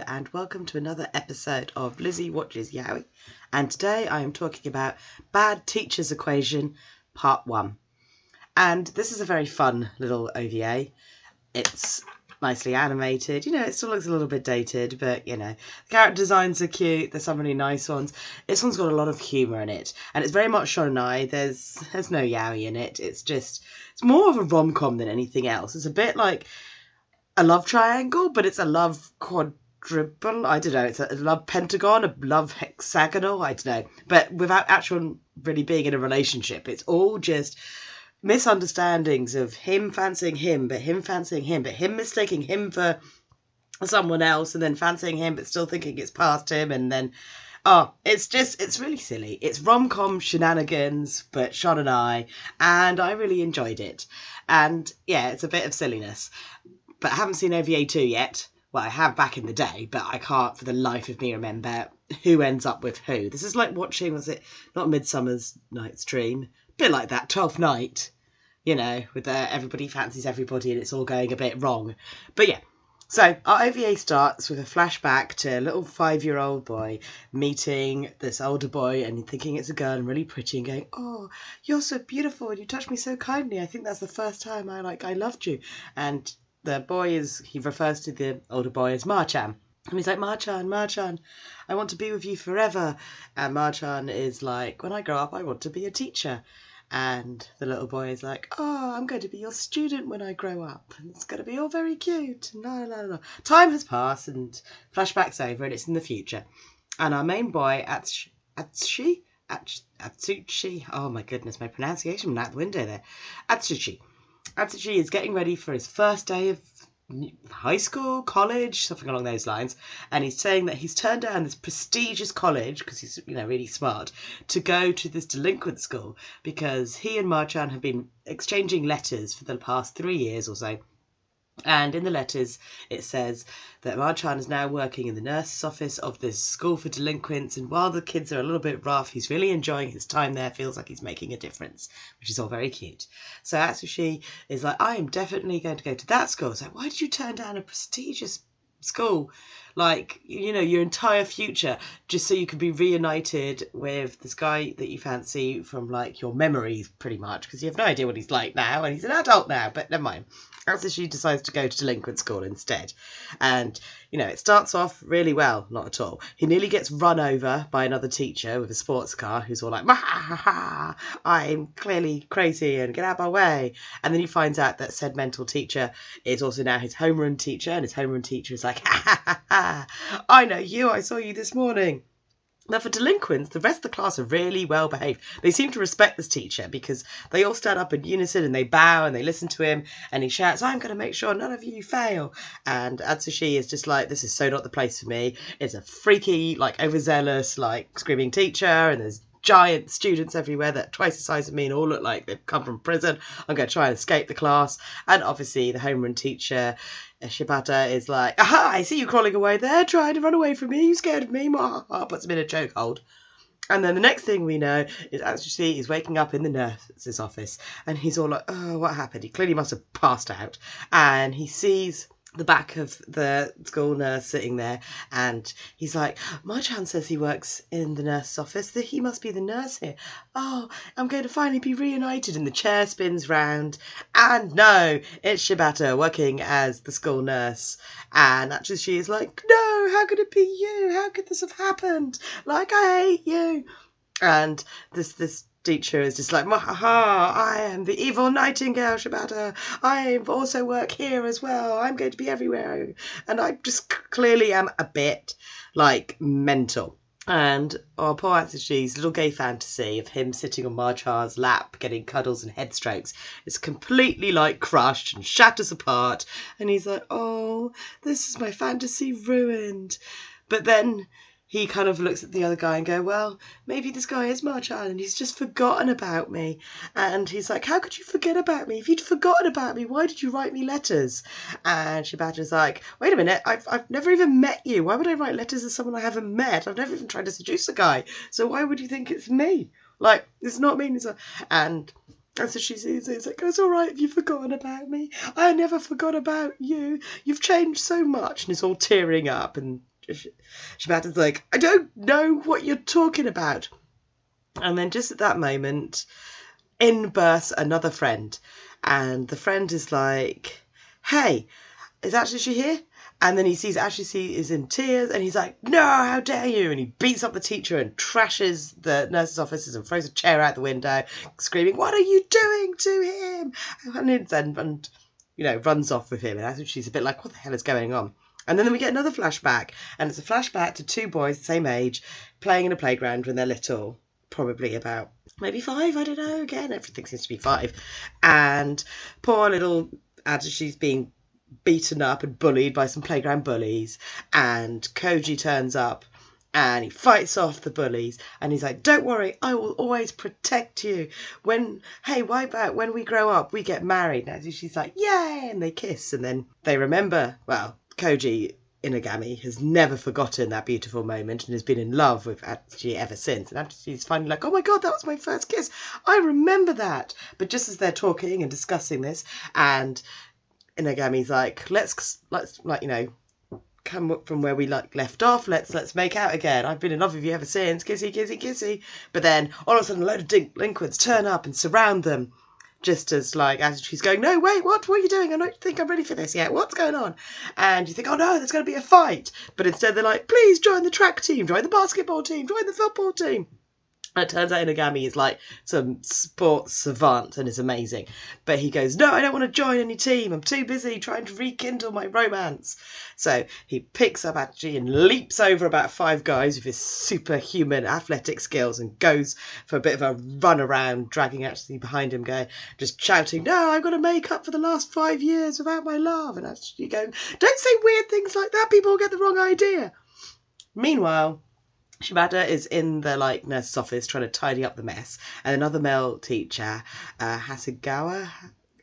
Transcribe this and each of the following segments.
and welcome to another episode of Lizzie Watches Yowie. And today I am talking about Bad Teacher's Equation, Part 1. And this is a very fun little OVA. It's nicely animated. It still looks a little bit dated, but, the character designs are cute. There's some really nice ones. This one's got a lot of humour in it. And it's very much shonen. There's no yaoi in it. It's more of a rom-com than anything else. It's a bit like a love triangle, but it's a love quadruple. I don't know. It's a love pentagon, a love hexagonal. I don't know. But without actual really being in a relationship. It's all just misunderstandings of him fancying him, but him fancying him, but him mistaking him for someone else, and then fancying him, but still thinking it's past him, and then it's really silly. It's rom-com shenanigans, but Sean and I really enjoyed it. And yeah, it's a bit of silliness. But I haven't seen OVA 2 yet. Well, I have back in the day, but I can't for the life of me remember who ends up with who. This is like watching, was it not Midsummer's Night's Dream? A bit like that, 12th Night, with everybody fancies everybody and it's all going a bit wrong. But yeah, so our OVA starts with a flashback to a little 5-year-old boy meeting this older boy and thinking it's a girl and really pretty and going, "Oh, you're so beautiful and you touched me so kindly. I think that's the first time I loved you." And the boy he refers to the older boy as Marchan. And he's like, Marchan, I want to be with you forever. And Marchan is like, when I grow up, I want to be a teacher. And the little boy is like, "Oh, I'm going to be your student when I grow up. And it's going to be all very cute." No. Time has passed and flashback's over and it's in the future. And our main boy, Atsushi, oh my goodness, my pronunciation went out the window there. Atsushi is getting ready for his first day of high school, college, something along those lines, and he's saying that he's turned down this prestigious college because he's really smart to go to this delinquent school because he and Marchan have been exchanging letters for the past 3 years or so. And in the letters, it says that Marchan is now working in the nurse's office of this school for delinquents. And while the kids are a little bit rough, he's really enjoying his time there, feels like he's making a difference, which is all very cute. So Atsushi is like, "I am definitely going to go to that school." So why did you turn down a prestigious school, like, your entire future, just so you could be reunited with this guy that you fancy from, like, your memories, pretty much, because you have no idea what he's like now, and he's an adult now, but never mind. Atsushi decides to go to delinquent school instead. And, it starts off really well, not at all. He nearly gets run over by another teacher with a sports car who's all like, "I'm clearly crazy and get out of my way." And then he finds out that said mental teacher is also now his homeroom teacher, and his homeroom teacher is like, "I know you, I saw you this morning." Now, for delinquents, the rest of the class are really well behaved. They seem to respect this teacher because they all stand up in unison and they bow and they listen to him and he shouts, "I'm going to make sure none of you fail." And Atsushi is just like, "This is so not the place for me. It's a freaky, like, overzealous, like, screaming teacher, and there's giant students everywhere that are twice the size of me and all look like they've come from prison. I'm going to try and escape the class." And obviously the homeroom teacher, Shibata, is like, "Aha, I see you crawling away there, trying to run away from me. You scared of me?" Puts him in a chokehold. And then the next thing we know is Atsushi is waking up in the nurse's office and he's all like, "Oh, what happened?" He clearly must have passed out. And he sees the back of the school nurse sitting there and he's like, "Marchan says he works in the nurse's office, that he must be the nurse here. Oh, I'm going to finally be reunited." And the chair spins round and no, it's Shibata working as the school nurse. And actually she is like, "No, how could it be you? How could this have happened? Like, I hate you." And this teacher is just like, "I am the evil nightingale, Shibata. I also work here as well. I'm going to be everywhere." And I just clearly am a bit, like, mental. And poor Atsushi's little gay fantasy of him sitting on Marchan's lap getting cuddles and head strokes is completely, like, crushed and shatters apart. And he's like, "Oh, this is my fantasy ruined." But then he kind of looks at the other guy and go, "Well, maybe this guy is Marchan and he's just forgotten about me." And he's like, "How could you forget about me? If you'd forgotten about me, why did you write me letters?" And Shibata's like, "Wait a minute, I've never even met you. Why would I write letters to someone I haven't met? I've never even tried to seduce a guy. So why would you think it's me? Like, it's not me." And so she sees it. It's like, "It's all right if you've forgotten about me. I never forgot about you. You've changed so much." And it's all tearing up. And Shibata's like, I don't know what you're talking about. And then just at that moment, in bursts another friend. And the friend is like, hey, is Ashley here? And then he sees Ashley is in tears and he's like, no, how dare you? And he beats up the teacher and trashes the nurse's offices and throws a chair out the window, screaming, what are you doing to him? And runs off with him. And she's a bit like, what the hell is going on? And then we get another flashback. And it's a flashback to two boys the same age playing in a playground when they're little. Probably about maybe 5, I don't know. Again, everything seems to be 5. And poor little she's being beaten up and bullied by some playground bullies, and Koji turns up and he fights off the bullies and he's like, don't worry, I will always protect you. When we grow up we get married. And she's like, yay, and they kiss, and then they remember, well, Koji Inagami has never forgotten that beautiful moment and has been in love with Atsushi ever since. And Atsushi's finally like, oh my god, that was my first kiss, I remember that. But just as they're talking and discussing this, and Inagami's like, let's come up from where we left off. Let's make out again. I've been in love with you ever since. Kissy, kissy, kissy. But then all of a sudden, a load of delinquents turn up and surround them, just as as she's going, no, wait, what are you doing? I don't think I'm ready for this yet. What's going on? And you think, oh no, there's going to be a fight. But instead, they're like, please join the track team, join the basketball team, join the football team. It turns out Inagami is like some sports savant and is amazing. But he goes, no, I don't want to join any team. I'm too busy trying to rekindle my romance. So he picks up Atsushi and leaps over about 5 guys with his superhuman athletic skills and goes for a bit of a run around, dragging Atsushi behind him, just shouting, no, I've got to make up for the last 5 years without my love. And Atsushi going, don't say weird things like that. People will get the wrong idea. Meanwhile, Shibata is in the nurse's office trying to tidy up the mess, and another male teacher, Hasegawa,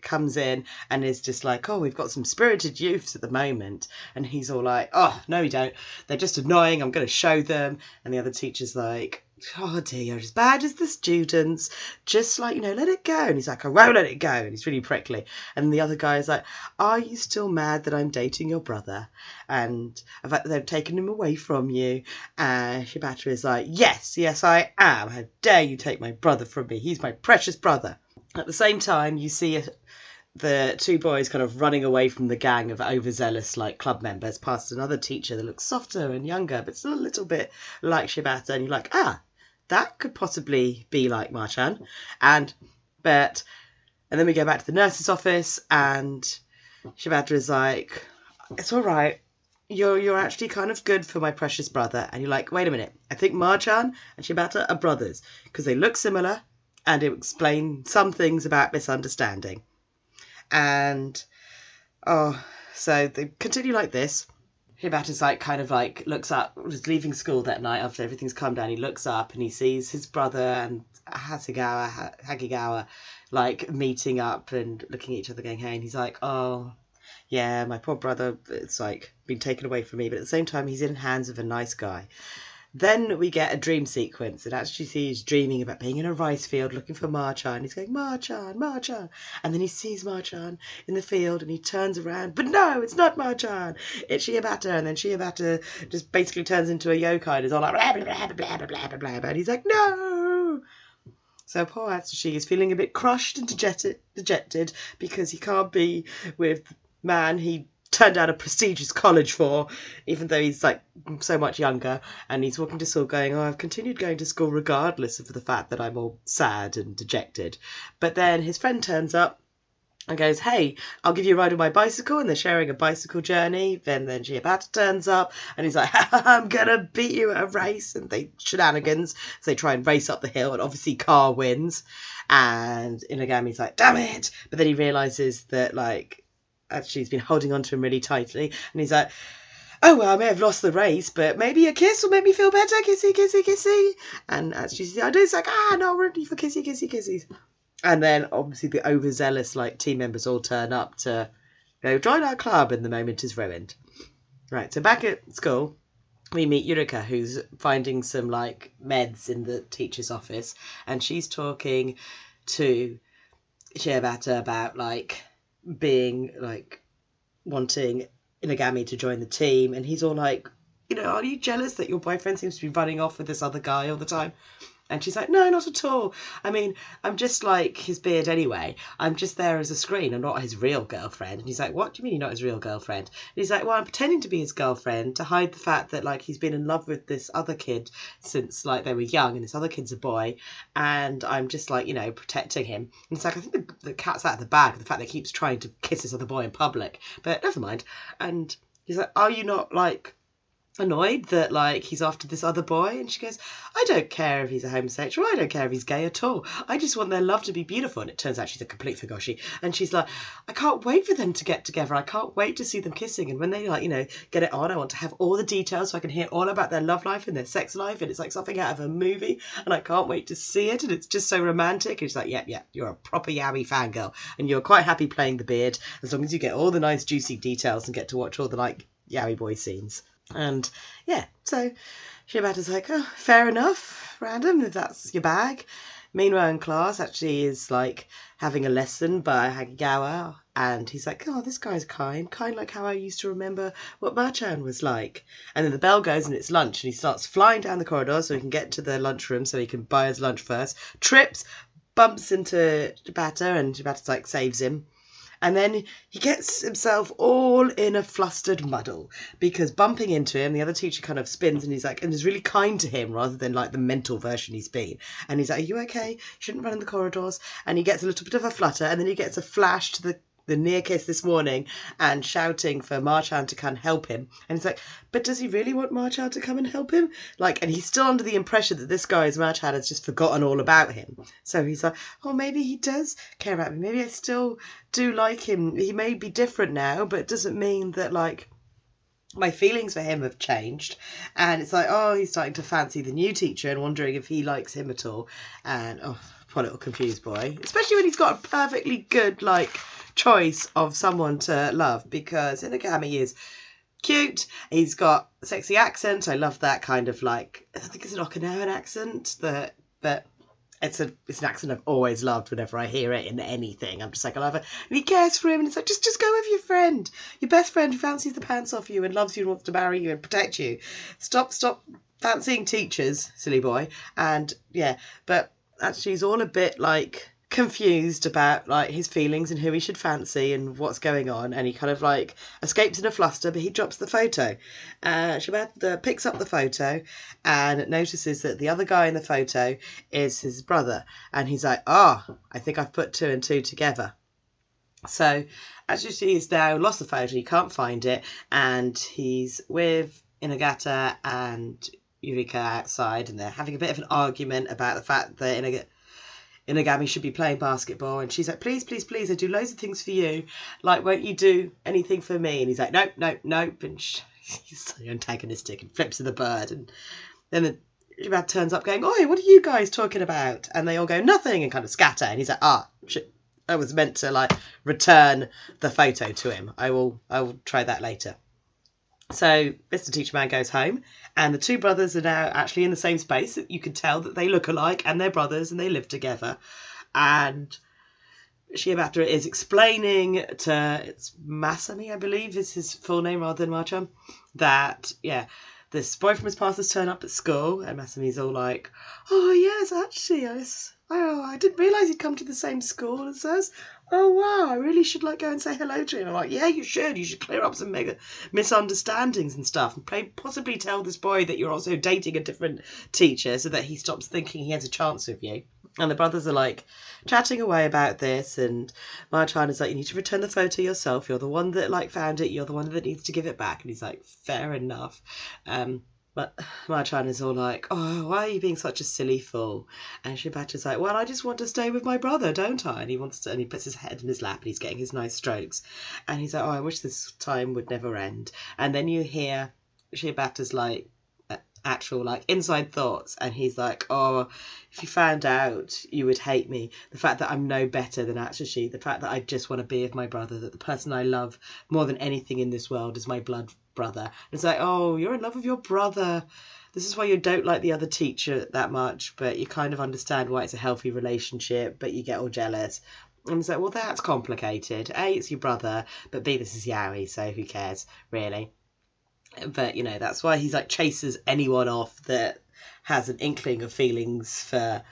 comes in and is just like, oh, we've got some spirited youths at the moment. And he's all like, oh, no, we don't. They're just annoying. I'm going to show them. And the other teacher's like, oh dear, you're as bad as the students. Just let it go. And he's like, I won't let it go. And he's really prickly. And the other guy is like, are you still mad that I'm dating your brother? And in fact, they've taken him away from you. Shibata is like, yes, I am. How dare you take my brother from me? He's my precious brother. At the same time, you see the 2 boys kind of running away from the gang of overzealous club members past another teacher that looks softer and younger, but still a little bit like Shibata. And you're like, that could possibly be like Marchan. And then we go back to the nurse's office, and Shibata is like, it's all right. You're actually kind of good for my precious brother. And you're like, wait a minute. I think Marchan and Shibata are brothers because they look similar, and it explains some things about misunderstanding. And so they continue like this. Hibata's looks up, was leaving school that night after everything's calmed down. He looks up and he sees his brother and Hagigawa meeting up and looking at each other going, hey, and he's like, oh yeah, my poor brother, it's been taken away from me, but at the same time he's in hands of a nice guy. Then we get a dream sequence, and actually he's dreaming about being in a rice field looking for Marchan. He's going, Marchan, Marchan. And then he sees Marchan in the field and he turns around. But no, it's not Marchan. It's Shibata. And then Shibata just basically turns into a yokai and is all like, blah, blah, blah, blah, blah, blah, blah, blah. And he's like, no. So poor Atsushi is feeling a bit crushed and dejected because he can't be with the man he turned out a prestigious college for, even though he's so much younger. And he's walking to school going, oh, I've continued going to school regardless of the fact that I'm all sad and dejected. But then his friend turns up and goes, hey, I'll give you a ride on my bicycle, and they're sharing a bicycle journey. Then Shibata turns up and he's like, I'm gonna beat you at a race, and they shenanigans, so they try and race up the hill, and obviously Car wins, and Inagami's like, damn it. But then he realizes that actually he's been holding on to him really tightly, and he's like, oh, well, I may have lost the race, but maybe a kiss will make me feel better. Kissy, kissy, kissy. And actually the idea is no, we're ready for kissy, kissy, kisses. And then obviously the overzealous team members all turn up to go join our club, and the moment is ruined. Right, so back at school we meet Yurika, who's finding some meds in the teacher's office, and she's talking to Shibata about being wanting Inagami to join the team, and he's all like, are you jealous that your boyfriend seems to be running off with this other guy all the time? And she's like, no, not at all. I mean, I'm just like his beard anyway. I'm just there as a screen. I'm not his real girlfriend. And he's like, what do you mean you're not his real girlfriend? And he's like, well, I'm pretending to be his girlfriend to hide the fact that, like, he's been in love with this other kid since, like, they were young, and this other kid's a boy. And I'm just, like, protecting him. And it's like, I think the cat's out of the bag, the fact that he keeps trying to kiss this other boy in public. But never mind. And he's like, are you not, like, annoyed that, like, he's after this other boy? And she goes, I don't care if he's a homosexual, I don't care if he's gay at all, I just want their love to be beautiful. And it turns out she's a complete Fugoshi, and she's like, I can't wait for them to get together, I can't wait to see them kissing, and when they, like, get it on, I want to have all the details so I can hear all about their love life and their sex life, and it's like something out of a movie, and I can't wait to see it, and it's just so romantic. And she's like, yeah, you're a proper yaoi fangirl, and you're quite happy playing the beard as long as you get all the nice juicy details and get to watch all the, like, yaoi boy scenes. And yeah, so Shibata's like, oh, fair enough, Random, if that's your bag. Meanwhile, in class, actually is like having a lesson by Hagigawa, and he's like, oh, this guy's kind like how I used to remember what Machan was like. And then the bell goes and it's lunch, and he starts flying down the corridor so he can get to the lunchroom so he can buy his lunch first. Trips, bumps into Shibata, and Shibata's like saves him. And then he gets himself all in a flustered muddle because bumping into him, the other teacher kind of spins and he's like, and is really kind to him rather than like the mental version he's been. And he's like, are you okay? You shouldn't run in the corridors. And he gets a little bit of a flutter, and then he gets a flash to the near kiss this morning and shouting for Marchan to come and help him. And he's like, but does he really want Marchan to come and help him? Like, and he's still under the impression that this guy's Marchan has just forgotten all about him. So he's like, oh, maybe he does care about me. Maybe I still do like him. He may be different now, but it doesn't mean that, like, my feelings for him have changed. And it's like, oh, he's starting to fancy the new teacher and wondering if he likes him at all. And, oh, poor little confused boy. Especially when he's got a perfectly good, like, choice of someone to love, because Inagami is cute, he's got a sexy accent. I love that kind of, like, I think it's an Okinawan accent, but it's an accent I've always loved whenever I hear it in anything. I'm just like, I love it. And he cares for him, and it's like, just go with your friend, your best friend who fancies the pants off you and loves you and wants to marry you and protect you. Stop fancying teachers, silly boy. And yeah, but actually he's all a bit, like, confused about, like, his feelings and who he should fancy and what's going on, and he kind of, like, escapes in a fluster, but he drops the photo. Shibata picks up the photo and notices that the other guy in the photo is his brother, and he's like, I think I've put two and two together. So actually he's now lost the photo, he can't find it, and he's with Inagata and Yurika outside, and they're having a bit of an argument about the fact that Inagami should be playing basketball, and she's like, please, I do loads of things for you, like, won't you do anything for me? And he's like, nope, and he's so antagonistic and flips to the bird, and then the dad turns up going, oi, what are you guys talking about? And they all go, nothing, and kind of scatter, and he's like, shit, I was meant to, like, return the photo to him. I will try that later. So Mr. Teacher Man goes home, and the two brothers are now actually in the same space. You can tell that they look alike, and they're brothers, and they live together. And Shibata is explaining to, it's Masami, I believe, is his full name rather than Marchan, that, yeah, this boy from his past has turned up at school, and Masami's all like, oh, yes, actually, I didn't realise he'd come to the same school as us. Oh, wow, I really should, like, go and say hello to him. I'm like, yeah, you should clear up some mega misunderstandings and stuff, and possibly tell this boy that you're also dating a different teacher so that he stops thinking he has a chance with you. And the brothers are, like, chatting away about this, and Marchan is like, you need to return the photo yourself. You're the one that, like, found it. You're the one that needs to give it back. And he's like, fair enough. But Marchan is all like, oh, why are you being such a silly fool? And Shibata's like, well, I just want to stay with my brother, don't I? And he wants to, and he puts his head in his lap, and he's getting his nice strokes. And he's like, oh, I wish this time would never end. And then you hear Shibata's, like, actual, like, inside thoughts, and he's like, oh, if you found out, you would hate me. The fact that I'm no better than Atsushi, the fact that I just want to be with my brother, that the person I love more than anything in this world is my blood brother. And it's like, oh, you're in love with your brother. This is why you don't like the other teacher that much, but you kind of understand why it's a healthy relationship, but you get all jealous. And it's like, well, that's complicated. A, it's your brother, but B, this is yaoi, so who cares, really? But, that's why he's like chases anyone off that has an inkling of feelings for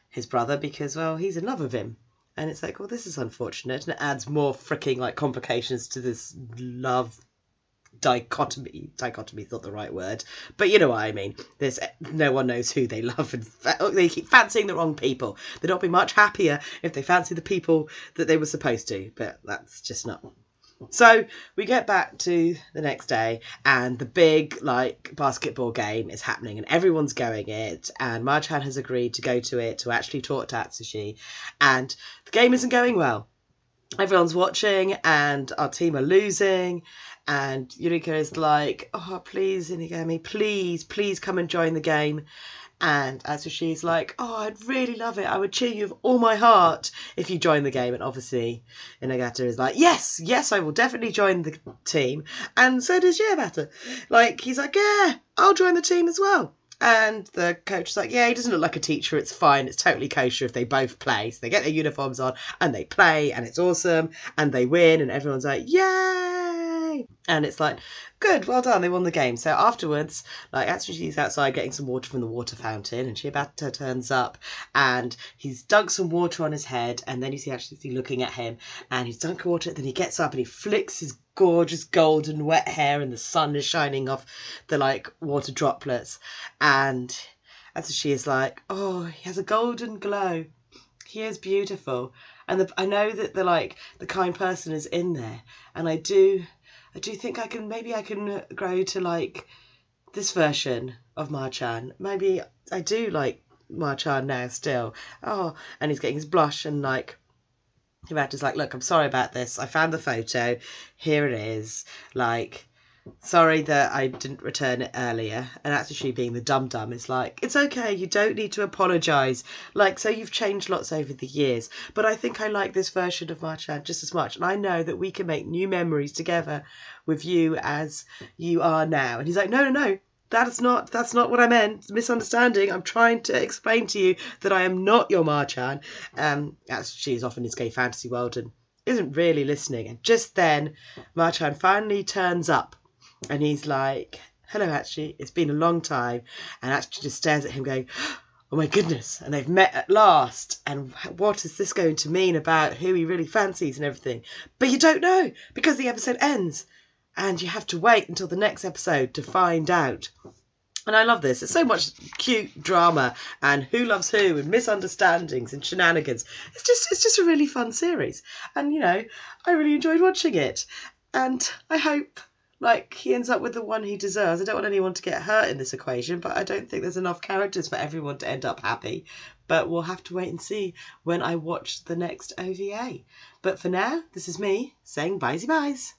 his brother, because, well, he's in love with him. And it's like, well, this is unfortunate. And it adds more freaking like complications to this love dichotomy. Dichotomy's not the right word, but you know what I mean. There's no one knows who they love, and they keep fancying the wrong people. They'd not be much happier if they fancy the people that they were supposed to, but that's just not. So we get back to the next day, and the big like basketball game is happening, and everyone's going it, and Marchan has agreed to go to it to actually talk to Atsushi, and the game isn't going well. Everyone's watching, and our team are losing, and Yuriko is like, oh, please, Inugami, please come and join the game. And Atsushi's like, oh, I'd really love it. I would cheer you with all my heart if you join the game. And obviously, Inagata is like, yes, I will definitely join the team. And so does Yamata. Like, he's like, yeah, I'll join the team as well. And the coach is like, yeah, he doesn't look like a teacher. It's fine. It's totally kosher if they both play. So they get their uniforms on and they play, and it's awesome. And they win, and everyone's like, yay! And it's like, good, well done, they won the game. So afterwards, like, Atsushi's outside getting some water from the water fountain, and Shibata turns up, and he's dunk some water on his head, and then you see Atsushi looking at him, and he's dunk water, then he gets up and he flicks his gorgeous golden wet hair, and the sun is shining off the like water droplets, and Atsushi is like, oh, he has a golden glow. He is beautiful. And I know that the kind person is in there, and I do think I can grow to like this version of Marchan. Maybe I do like Marchan now still. Oh, and he's getting his blush, and like Hibata's like, look, I'm sorry about this. I found the photo. Here it is. Like, sorry that I didn't return it earlier. And Atsushi, being the dum-dum, is like, it's okay, you don't need to apologise. Like, so you've changed lots over the years, but I think I like this version of Marchan just as much. And I know that we can make new memories together with you as you are now. And he's like, no. That's not what I meant. Misunderstanding. I'm trying to explain to you that I am not your Marchan. Atsushi is off in his gay fantasy world and isn't really listening. And just then, Marchan finally turns up. And he's like, hello, Atsushi, it's been a long time. And Atsushi just stares at him going, oh my goodness, and they've met at last. And what is this going to mean about who he really fancies and everything? But you don't know, because the episode ends. And you have to wait until the next episode to find out. And I love this. It's so much cute drama and who loves who and misunderstandings and shenanigans. It's just a really fun series. And, I really enjoyed watching it. And I hope like he ends up with the one he deserves. I don't want anyone to get hurt in this equation, but I don't think there's enough characters for everyone to end up happy. But we'll have to wait and see when I watch the next OVA. But for now, this is me saying byes.